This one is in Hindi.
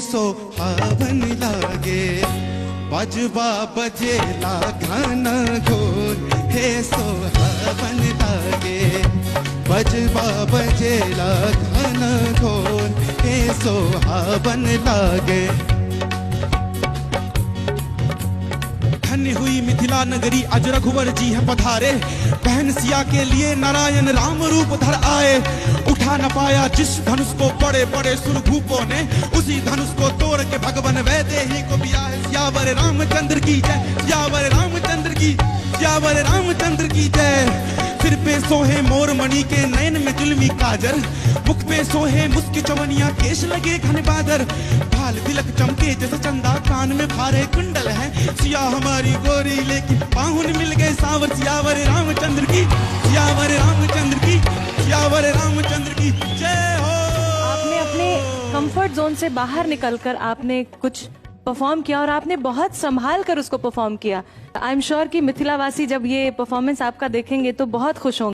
सोहावन लागे। बजवा बजेला घन घोर हे सोहावन लागे। बजवा बजेला घन घोर हे सोहावन लागे। धन्य हुई मिथिला नगरी आज रघुवर जी है पधारे। बहन सिया के लिए नारायण राम रूप धर आए। उठा न पाया जिस धनुष को बड़े बड़े सुरभूपों ने, उसी धनुष को तोड़ के भगवान वैदेही को ब्याहे। सियावर रामचंद्र की जय, सियावर रामचंद्र की, सियावर रामचंद्र की जय। सिर पे सोहे मोर मणि के नयन में जुल्मी काजर। मुख पे सोहे मुस्की चवनिया केश लगे घन बादर। भाल तिलक चमके जैसे चंदा, कान में भारे कुंडल है। सिया हमारी गोरी लेकिन पाहुन मिल गए सावर। सियावर रामचंद्र की, सियावर रामचंद्र की, सियावर रामचंद्र की जय हो। आपने अपने कंफर्ट जोन से बाहर निकलकर आपने कुछ परफॉर्म किया और आपने बहुत संभाल कर उसको परफॉर्म किया। आई एम श्योर कि मिथिलावासी जब ये परफॉर्मेंस आपका देखेंगे तो बहुत खुश होंगे।